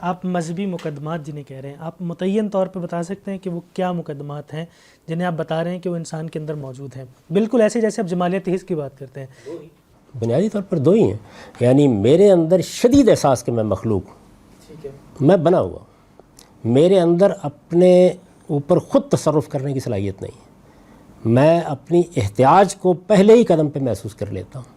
آپ مذہبی مقدمات جنہیں کہہ رہے ہیں، آپ متعین طور پہ بتا سکتے ہیں کہ وہ کیا مقدمات ہیں جنہیں آپ بتا رہے ہیں کہ وہ انسان کے اندر موجود ہیں؟ بالکل ایسے جیسے آپ جمالیت حس کی بات کرتے ہیں۔ بنیادی طور پر دو ہی ہیں، یعنی میرے اندر شدید احساس کہ میں مخلوق ہوں، میں بنا ہوا ہوں، میرے اندر اپنے اوپر خود تصرف کرنے کی صلاحیت نہیں ہے، میں اپنی احتیاج کو پہلے ہی قدم پہ محسوس کر لیتا ہوں،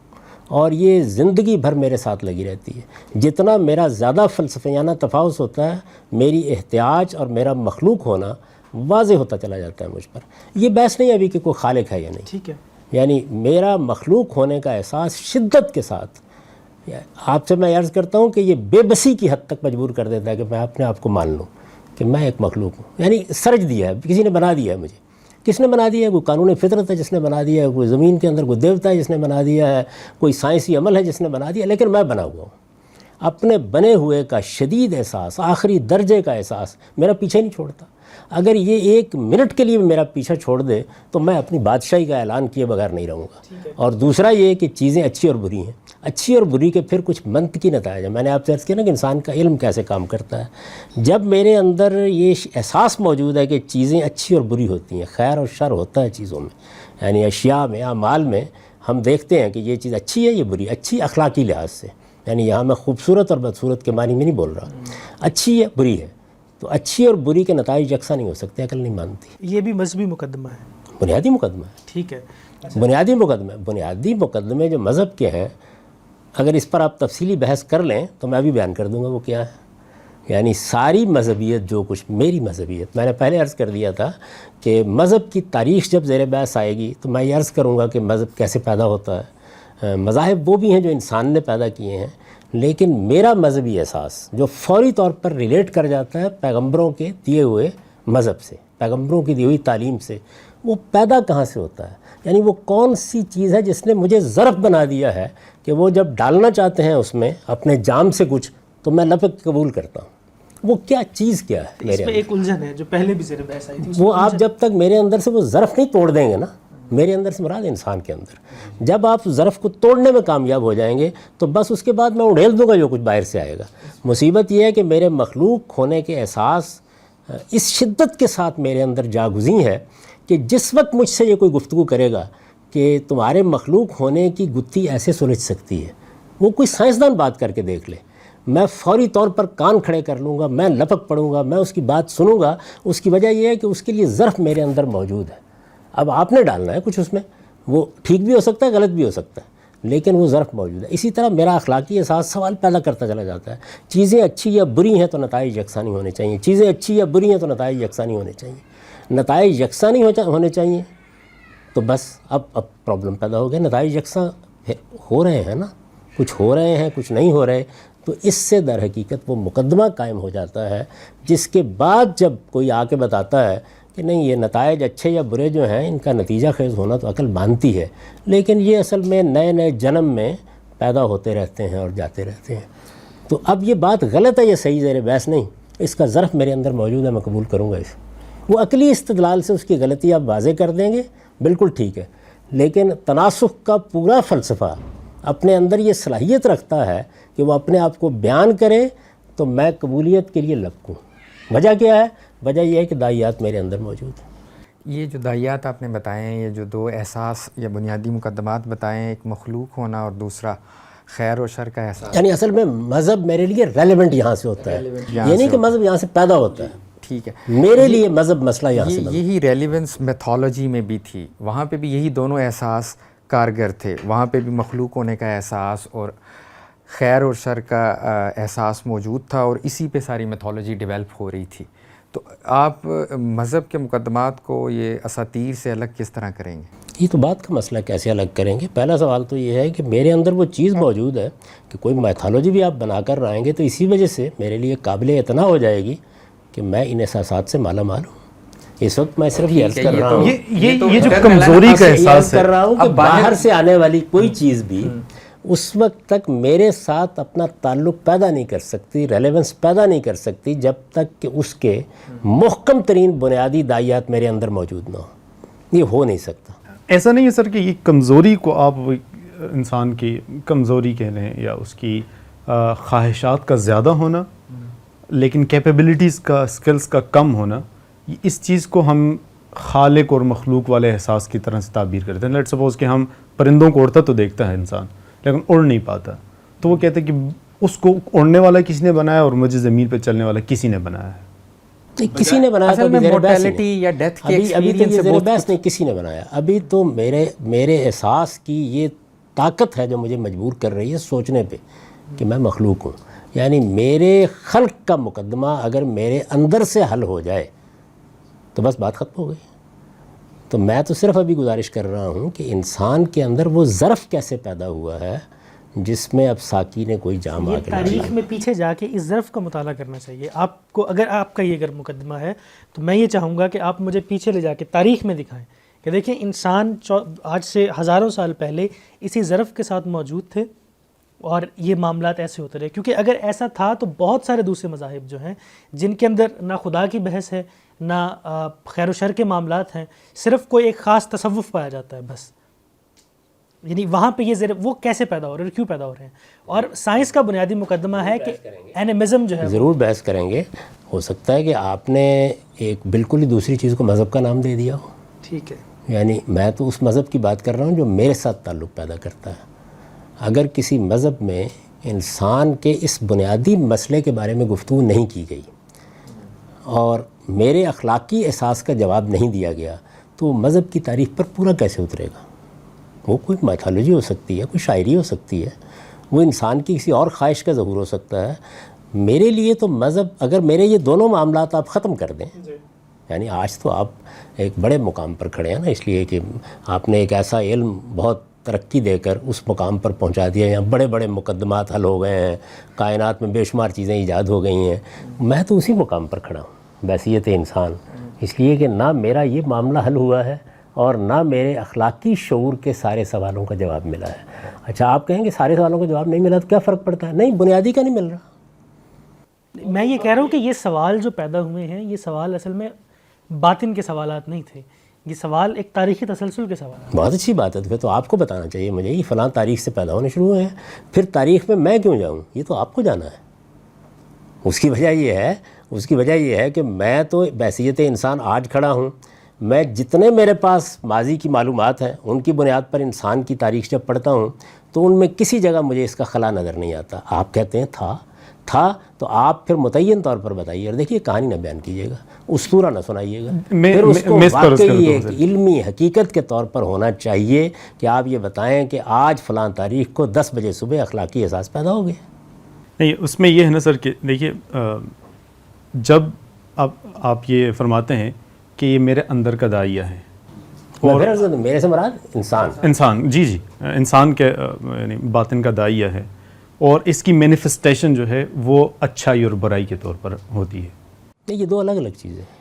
اور یہ زندگی بھر میرے ساتھ لگی رہتی ہے۔ جتنا میرا زیادہ فلسفیانہ تفاوت ہوتا ہے، میری احتیاج اور میرا مخلوق ہونا واضح ہوتا چلا جاتا ہے مجھ پر۔ یہ بحث نہیں ابھی کہ کوئی خالق ہے یا نہیں، ٹھیک ہے، یعنی میرا مخلوق ہونے کا احساس شدت کے ساتھ آپ سے میں عرض کرتا ہوں کہ یہ بے بسی کی حد تک مجبور کر دیتا ہے کہ میں اپنے آپ کو مان لوں کہ میں ایک مخلوق ہوں، یعنی سرج دیا ہے، کسی نے بنا دیا ہے مجھے۔ کس نے بنا دیا ہے؟ کوئی قانون فطرت ہے جس نے بنا دیا ہے، کوئی زمین کے اندر کوئی دیوتا ہے جس نے بنا دیا ہے، کوئی سائنسی عمل ہے جس نے بنا دیا، لیکن میں بنا ہوا ہوں۔ اپنے بنے ہوئے کا شدید احساس، آخری درجے کا احساس میرا پیچھے نہیں چھوڑتا۔ اگر یہ ایک منٹ کے لیے میرا پیچھا چھوڑ دے تو میں اپنی بادشاہی کا اعلان کیے بغیر نہیں رہوں گا۔ اور دوسرا یہ کہ چیزیں اچھی اور بری ہیں، اچھی اور بری کے پھر کچھ منطقی نتائج ہیں۔ میں نے آپ سے عرض کیا نا کہ انسان کا علم کیسے کام کرتا ہے۔ جب میرے اندر یہ احساس موجود ہے کہ چیزیں اچھی اور بری ہوتی ہیں، خیر اور شر ہوتا ہے چیزوں میں، یعنی اشیاء میں، اعمال میں ہم دیکھتے ہیں کہ یہ چیز اچھی ہے، یہ بری، اچھی اخلاقی لحاظ سے، یعنی یہاں میں خوبصورت اور بدصورت کے معنی میں نہیں بول رہا، اچھی ہے بری ہے، تو اچھی اور بری کے نتائج یکساں نہیں ہو سکتے، عقل نہیں مانتی۔ یہ بھی مذہبی مقدمہ ہے، بنیادی مقدمہ ہے، ٹھیک ہے، بنیادی مقدمے، بنیادی مقدمے جو مذہب کے ہیں، اگر اس پر آپ تفصیلی بحث کر لیں تو میں بھی بیان کر دوں گا وہ کیا ہے۔ یعنی ساری مذہبیت جو کچھ میری مذہبیت، میں نے پہلے عرض کر دیا تھا کہ مذہب کی تاریخ جب زیر بحث آئے گی تو میں یہ عرض کروں گا کہ مذہب کیسے پیدا ہوتا ہے۔ مذاہب وہ بھی ہیں جو انسان نے پیدا کیے ہیں، لیکن میرا مذہبی احساس جو فوری طور پر ریلیٹ کر جاتا ہے پیغمبروں کے دیے ہوئے مذہب سے، پیغمبروں کی دی ہوئی تعلیم سے، وہ پیدا کہاں سے ہوتا ہے؟ یعنی وہ کون سی چیز ہے جس نے مجھے ظرف بنا دیا ہے کہ وہ جب ڈالنا چاہتے ہیں اس میں اپنے جام سے کچھ تو میں لپک قبول کرتا ہوں۔ وہ کیا چیز کیا ہے میرے اس میں ایک الجھن ہے جو پہلے بھی زیر بحث آئی تھی، وہ آپ جب تک میرے اندر سے وہ ظرف نہیں توڑ دیں گے نا، میرے اندر سے مراد انسان کے اندر، جب آپ ظرف کو توڑنے میں کامیاب ہو جائیں گے تو بس اس کے بعد میں اڑیل دوں گا جو کچھ باہر سے آئے گا۔ مصیبت یہ ہے کہ میرے مخلوق ہونے کے احساس اس شدت کے ساتھ میرے اندر جاگزیں ہے کہ جس وقت مجھ سے یہ کوئی گفتگو کرے گا کہ تمہارے مخلوق ہونے کی گتھی ایسے سلجھ سکتی ہے، وہ کوئی سائنسدان بات کر کے دیکھ لے، میں فوری طور پر کان کھڑے کر لوں گا، میں لپک پڑوں گا، میں اس کی بات سنوں گا۔ اس کی وجہ یہ ہے کہ اس کے لیے ظرف میرے اندر موجود ہے۔ اب آپ نے ڈالنا ہے کچھ اس میں، وہ ٹھیک بھی ہو سکتا ہے، غلط بھی ہو سکتا ہے، لیکن وہ ظرف موجود ہے۔ اسی طرح میرا اخلاقی احساس سوال پیدا کرتا چلا جاتا ہے، چیزیں اچھی یا بری ہیں تو نتائج یکساں نہیں ہونے چاہیے، چیزیں اچھی یا بری ہیں تو نتائج یکساں نہیں ہونے چاہیے، نتائج یکساں نہیں ہونے چاہیے تو بس اب پرابلم پیدا ہو گیا۔ نتائج یکساں ہو رہے ہیں نا، کچھ ہو رہے ہیں کچھ نہیں ہو رہے، تو اس سے در حقیقت وہ مقدمہ قائم ہو جاتا ہے جس کے بعد جب کوئی آ کے بتاتا ہے کہ نہیں یہ نتائج اچھے یا برے جو ہیں ان کا نتیجہ خیز ہونا تو عقل مانتی ہے، لیکن یہ اصل میں نئے نئے جنم میں پیدا ہوتے رہتے ہیں اور جاتے رہتے ہیں۔ تو اب یہ بات غلط ہے یا صحیح زیر بحث نہیں، اس کا ظرف میرے اندر موجود ہے، میں قبول کروں گا اسے۔ وہ عقلی استدلال سے اس کی غلطی آپ واضح کر دیں گے، بالکل ٹھیک ہے، لیکن تناسخ کا پورا فلسفہ اپنے اندر یہ صلاحیت رکھتا ہے کہ وہ اپنے آپ کو بیان کرے تو میں قبولیت کے لیے لپکوں۔ وجہ کیا ہے؟ وجہ یہ ہے کہ داعیات میرے اندر موجود ہیں۔ یہ جو داعیات آپ نے بتائے ہیں، یہ جو دو احساس یا بنیادی مقدمات بتائے ہیں، ایک مخلوق ہونا اور دوسرا خیر و شر کا احساس، یعنی اصل میں مذہب میرے لیے ریلیونٹ یہاں سے ہوتا ہے، یہ نہیں کہ مذہب یہاں سے پیدا ہوتا ہے، ٹھیک ہے، میرے لیے مذہب مسئلہ یہاں سے یہی ریلیونس میتھولوجی میں بھی تھی، وہاں پہ بھی یہی دونوں احساس کارگر تھے، وہاں پہ بھی مخلوق ہونے کا احساس اور خیر اور شر کا احساس موجود تھا، اور اسی پہ ساری میتھولوجی ڈیولپ ہو رہی تھی۔ تو آپ مذہب کے مقدمات کو یہ اساطیر سے الگ کس طرح کریں گے؟ یہ تو بات کا مسئلہ کیسے الگ کریں گے؟ پہلا سوال تو یہ ہے کہ میرے اندر وہ چیز موجود ہے کہ کوئی میتھولوجی بھی آپ بنا کر رہیں گے تو اسی وجہ سے میرے لیے قابل اعتنا ہو جائے گی کہ میں ان احساسات سے مالا مال ہوں۔ اس وقت میں صرف یہ عرض کر رہا ہوں، یہ جو کمزوری کا احساس کر رہا ہوں کہ باہر سے آنے والی کوئی چیز بھی اس وقت تک میرے ساتھ اپنا تعلق پیدا نہیں کر سکتی، ریلیونس پیدا نہیں کر سکتی جب تک کہ اس کے محکم ترین بنیادی داعیات میرے اندر موجود نہ ہوں۔ یہ ہو نہیں سکتا۔ ایسا نہیں ہے سر کہ یہ کمزوری کو آپ انسان کی کمزوری کہہ لیں یا اس کی خواہشات کا زیادہ ہونا لیکن کیپیبلٹیز کا اسکلس کا کم ہونا, اس چیز کو ہم خالق اور مخلوق والے احساس کی طرح سے تعبیر کرتے ہیں. لیٹ سپوز کہ ہم پرندوں کو اڑتا تو دیکھتا ہے انسان, لیکن اڑ نہیں پاتا, تو وہ کہتے ہیں کہ اس کو اڑنے والا کسی نے بنایا اور مجھے زمین پہ چلنے والا کسی نے بنایا ہے. کسی نے بنایا اصل میں mortality یا death کے experience سے بہت بحث نہیں, کسی نے بنایا. ابھی تو میرے احساس کی یہ طاقت ہے جو مجھے مجبور کر رہی ہے سوچنے پہ کہ میں مخلوق ہوں. یعنی میرے خلق کا مقدمہ اگر میرے اندر سے حل ہو جائے تو بس بات ختم ہو گئی. تو میں تو صرف ابھی گزارش کر رہا ہوں کہ انسان کے اندر وہ ظرف کیسے پیدا ہوا ہے جس میں اب ساقی نے کوئی جام آ کے تاریخ میں پیچھے جا کے اس ظرف کا مطالعہ کرنا چاہیے آپ کو. اگر آپ کا یہ اگر مقدمہ ہے تو میں یہ چاہوں گا کہ آپ مجھے پیچھے لے جا کے تاریخ میں دکھائیں کہ دیکھیں انسان آج سے ہزاروں سال پہلے اسی ظرف کے ساتھ موجود تھے اور یہ معاملات ایسے ہوتے رہے. کیونکہ اگر ایسا تھا تو بہت سارے دوسرے مذاہب جو ہیں جن کے اندر نہ خدا کی بحث ہے نہ خیر و شر کے معاملات ہیں, صرف کوئی ایک خاص تصوف پایا جاتا ہے بس. یعنی وہاں پہ یہ وہ کیسے پیدا ہو رہے ہیں, کیوں پیدا ہو رہے ہیں. اور سائنس کا بنیادی مقدمہ ہے کہ اینیمزم جو ہے ضرور بحث کریں گے. ہو سکتا ہے کہ آپ نے ایک بالکل ہی دوسری چیز کو مذہب کا نام دے دیا ہو. ٹھیک ہے, یعنی میں تو اس مذہب کی بات کر رہا ہوں جو میرے ساتھ تعلق پیدا کرتا ہے. اگر کسی مذہب میں انسان کے اس بنیادی مسئلے کے بارے میں گفتگو نہیں کی گئی اور میرے اخلاقی احساس کا جواب نہیں دیا گیا تو وہ مذہب کی تعریف پر پورا کیسے اترے گا. وہ کوئی میتھالوجی ہو سکتی ہے, کوئی شاعری ہو سکتی ہے, وہ انسان کی کسی اور خواہش کا ظہور ہو سکتا ہے. میرے لیے تو مذہب, اگر میرے یہ دونوں معاملات آپ ختم کر دیں, یعنی آج تو آپ ایک بڑے مقام پر کھڑے ہیں نا, اس لیے کہ آپ نے ایک ایسا علم بہت ترقی دے کر اس مقام پر پہنچا دیا, یہاں بڑے بڑے مقدمات حل ہو گئے ہیں, کائنات میں بے شمار چیزیں ایجاد ہو گئی ہیں. میں تو اسی مقام پر کھڑا ہوں بحیثیت انسان, اس لیے کہ نہ میرا یہ معاملہ حل ہوا ہے اور نہ میرے اخلاقی شعور کے سارے سوالوں کا جواب ملا ہے. اچھا آپ کہیں کہ سارے سوالوں کا جواب نہیں ملا تو کیا فرق پڑتا ہے؟ نہیں, بنیادی کا نہیں مل رہا. میں یہ کہہ رہا ہوں کہ یہ سوال جو پیدا ہوئے ہیں یہ سوال اصل میں باطن کے سوالات نہیں تھے, یہ سوال ایک تاریخی تسلسل کے سوال ہیں. بہت اچھی بات ہے, تو آپ کو بتانا چاہیے مجھے یہ فلاں تاریخ سے پیدا ہونے شروع ہوئے ہیں, پھر تاریخ میں کیوں جاؤں, یہ تو آپ کو جانا ہے. اس کی وجہ یہ ہے کہ میں تو بحیثیت انسان آج کھڑا ہوں. میں جتنے میرے پاس ماضی کی معلومات ہیں ان کی بنیاد پر انسان کی تاریخ جب پڑھتا ہوں تو ان میں کسی جگہ مجھے اس کا خلا نظر نہیں آتا. آپ کہتے ہیں تھا تو آپ پھر متعین طور پر بتائیے, اور دیکھیے کہانی نہ بیان کیجیے گا, اسطورہ نہ سنائیے گا. پھر اس کو واقعی ایک علمی حقیقت کے طور پر ہونا چاہیے کہ آپ یہ بتائیں کہ آج فلاں تاریخ کو 10 بجے صبح اخلاقی احساس پیدا ہو گیا. نہیں, اس میں یہ ہے نا سر کہ دیکھیے جب آپ یہ فرماتے ہیں کہ یہ میرے اندر کا داعیہ ہے, اور میرے سے مراد انسان جی انسان کے یعنی باطن کا داعیہ ہے, اور اس کی مینیفسٹیشن جو ہے وہ اچھائی اور برائی کے طور پر ہوتی ہے. نہیں, یہ دو الگ الگ چیزیں ہیں.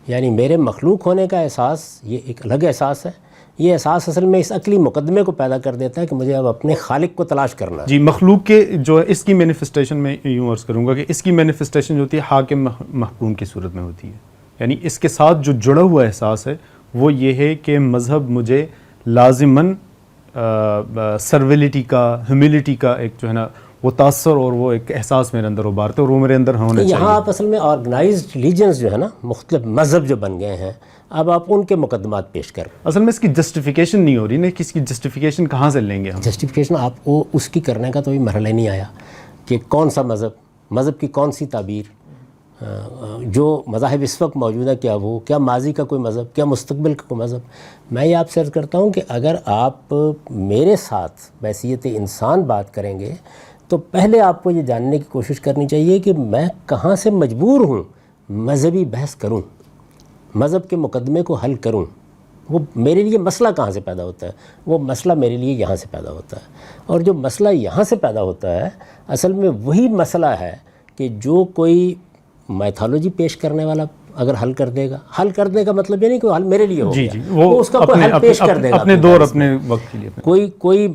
یعنی میرے مخلوق ہونے کا احساس یہ ایک الگ احساس ہے. یہ احساس اصل میں اس عقلی مقدمے کو پیدا کر دیتا ہے کہ مجھے اب اپنے خالق کو تلاش کرنا ہے. جی, مخلوق کے جو ہے اس کی مینیفسٹیشن میں یوں عرض کروں گا کہ اس کی مینیفسٹیشن جو ہوتی ہے حاکم محکوم کی صورت میں ہوتی ہے. یعنی اس کے ساتھ جو جڑا ہوا احساس ہے وہ یہ ہے کہ مذہب مجھے لازماً سرویلٹی کا, ہیوملٹی کا ایک جو ہے نا وہ تاثر اور وہ ایک احساس میرے اندر ابھارتے اور وہ میرے اندر ہونا چاہیے. یہاں آپ اصل میں آرگنائزڈ ریلیجنز جو ہے نا, مختلف مذہب جو بن گئے ہیں, اب آپ ان کے مقدمات پیش کر. اصل میں اس کی جسٹیفیکیشن نہیں ہو رہی نا, کس کی جسٹیفیکیشن کہاں سے لیں گے ہم؟ جسٹیفیکیشن آپ کو اس کی کرنے کا تو بھی مرحلہ نہیں آیا کہ کون سا مذہب کی کون سی تعبیر, جو مذاہب اس وقت موجود ہے کیا ماضی کا کوئی مذہب, کیا مستقبل کا کوئی مذہب. میں یہ آپ سے عرض کرتا ہوں کہ اگر آپ میرے ساتھ بحیثیت انسان بات کریں گے تو پہلے آپ کو یہ جاننے کی کوشش کرنی چاہیے کہ میں کہاں سے مجبور ہوں مذہبی بحث کروں, مذہب کے مقدمے کو حل کروں. وہ میرے لیے مسئلہ کہاں سے پیدا ہوتا ہے؟ وہ مسئلہ میرے لیے یہاں سے پیدا ہوتا ہے, اور جو مسئلہ یہاں سے پیدا ہوتا ہے اصل میں وہی مسئلہ ہے کہ جو کوئی میتھالوجی پیش کرنے والا اگر حل کر دے گا, حل کرنے کا مطلب یہ نہیں کہ حل میرے لیے ہو گیا, وہ اس کا کوئی حل پیش کر دے گا اپنے دور اپنے وقت کے لیے. کوئی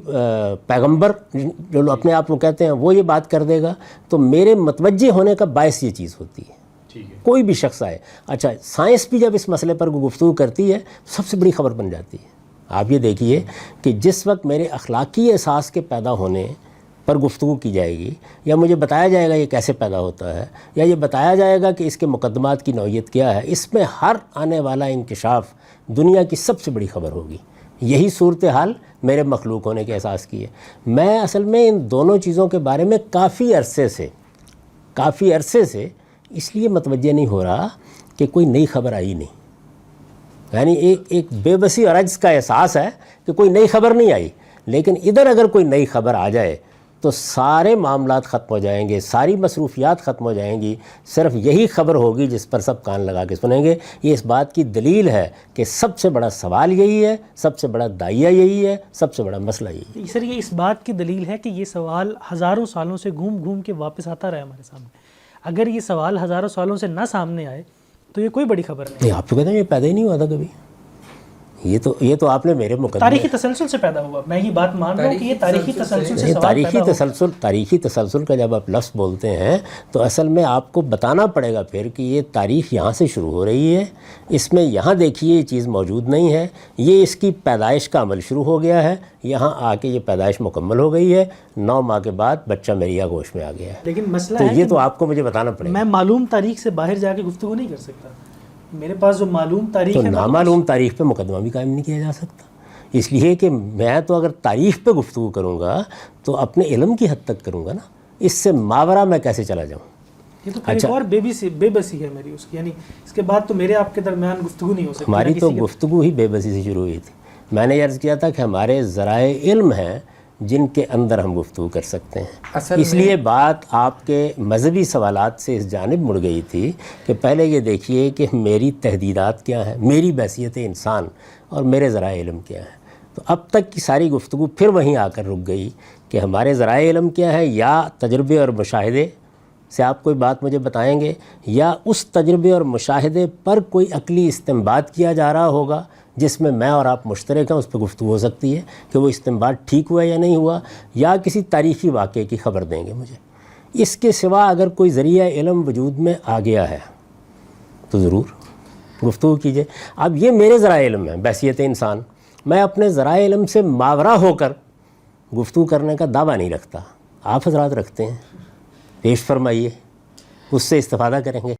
پیغمبر جو اپنے آپ کو کہتے ہیں وہ یہ بات کر دے گا تو میرے متوجہ ہونے کا باعث یہ چیز ہوتی ہے. کوئی بھی شخص آئے. اچھا, سائنس بھی جب اس مسئلے پر گفتگو کرتی ہے سب سے بڑی خبر بن جاتی ہے. آپ یہ دیکھیے کہ جس وقت میرے اخلاقی احساس کے پیدا ہونے پر گفتگو کی جائے گی، یا مجھے بتایا جائے گا یہ کیسے پیدا ہوتا ہے، یا یہ بتایا جائے گا کہ اس کے مقدمات کی نوعیت کیا ہے، اس میں ہر آنے والا انکشاف دنیا کی سب سے بڑی خبر ہوگی۔ یہی صورتحال میرے مخلوق ہونے کے احساس کی ہے۔ میں اصل میں ان دونوں چیزوں کے بارے میں کافی عرصے سے اس لیے متوجہ نہیں ہو رہا کہ کوئی نئی خبر آئی نہیں، یعنی ایک بے بسی اور عجز کا احساس ہے کہ کوئی نئی خبر نہیں آئی، لیکن ادھر اگر کوئی نئی خبر آ جائے تو سارے معاملات ختم ہو جائیں گے، ساری مصروفیات ختم ہو جائیں گی، صرف یہی خبر ہوگی جس پر سب کان لگا کے سنیں گے۔ یہ اس بات کی دلیل ہے کہ سب سے بڑا سوال یہی ہے، سب سے بڑا داعیہ یہی ہے، سب سے بڑا مسئلہ یہی ہے۔ سر یہ اس بات کی دلیل ہے کہ یہ سوال ہزاروں سالوں سے گھوم کے واپس آتا رہا ہمارے سامنے۔ اگر یہ سوال ہزاروں سالوں سے نہ سامنے آئے تو یہ کوئی بڑی خبر نہیں۔ آپ تو کہتے ہیں یہ پیدا ہی نہیں ہوا تھا کبھی، یہ تو آپ نے میرے مقدمے تاریخی تسلسل سے پیدا ہوا، میں یہ بات مان رہا ہوں کہ یہ تاریخی تسلسل سے سوال پیدا ہوا۔ تاریخی تسلسل کا جب آپ لفظ بولتے ہیں تو اصل میں آپ کو بتانا پڑے گا پھر کہ یہ تاریخ یہاں سے شروع ہو رہی ہے، اس میں یہاں دیکھیے یہ چیز موجود نہیں ہے، یہ اس کی پیدائش کا عمل شروع ہو گیا ہے، یہاں آ کے یہ پیدائش مکمل ہو گئی ہے، 9 ماہ کے بعد بچہ میری آغوش میں آ گیا ہے۔ لیکن مسئلہ تو ہے یہ تو آپ کو مجھے بتانا پڑے گا۔ میں معلوم تاریخ سے باہر جا کے گفتگو نہیں کر سکتا، میرے پاس جو معلوم تاریخ تو ہے نامعلوم تاریخ پہ مقدمہ بھی قائم نہیں کیا جا سکتا، اس لیے کہ میں تو اگر تاریخ پہ گفتگو کروں گا تو اپنے علم کی حد تک کروں گا نا، اس سے ماورا میں کیسے چلا جاؤں؟ یہ تو ایک اور بے بسی ہے میری اس کی، یعنی اس کے بعد تو میرے آپ کے درمیان گفتگو نہیں ہو سکتی۔ ہماری تو گفتگو ہی بے بسی سے شروع ہوئی تھی۔ میں نے عرض کیا تھا کہ ہمارے ذرائع علم ہیں جن کے اندر ہم گفتگو کر سکتے ہیں، اس لیے بات آپ کے مذہبی سوالات سے اس جانب مڑ گئی تھی کہ پہلے یہ دیکھیے کہ میری تحدیدات کیا ہیں، میری بحیثیت انسان اور میرے ذرائع علم کیا ہیں۔ تو اب تک کی ساری گفتگو پھر وہیں آ کر رک گئی کہ ہمارے ذرائع علم کیا ہے، یا تجربے اور مشاہدے سے آپ کوئی بات مجھے بتائیں گے، یا اس تجربے اور مشاہدے پر کوئی عقلی استنباط کیا جا رہا ہوگا جس میں میں اور آپ مشترک ہیں، اس پہ گفتگو ہو سکتی ہے کہ وہ استنباط ٹھیک ہوا یا نہیں ہوا، یا کسی تاریخی واقعے کی خبر دیں گے مجھے۔ اس کے سوا اگر کوئی ذریعہ علم وجود میں آ گیا ہے تو ضرور گفتگو کیجئے۔ اب یہ میرے ذرائع علم ہیں، بحیثیت انسان، میں اپنے ذرائع علم سے ماورا ہو کر گفتگو کرنے کا دعویٰ نہیں رکھتا، آپ حضرات رکھتے ہیں، پیش فرمائیے، اس سے استفادہ کریں گے۔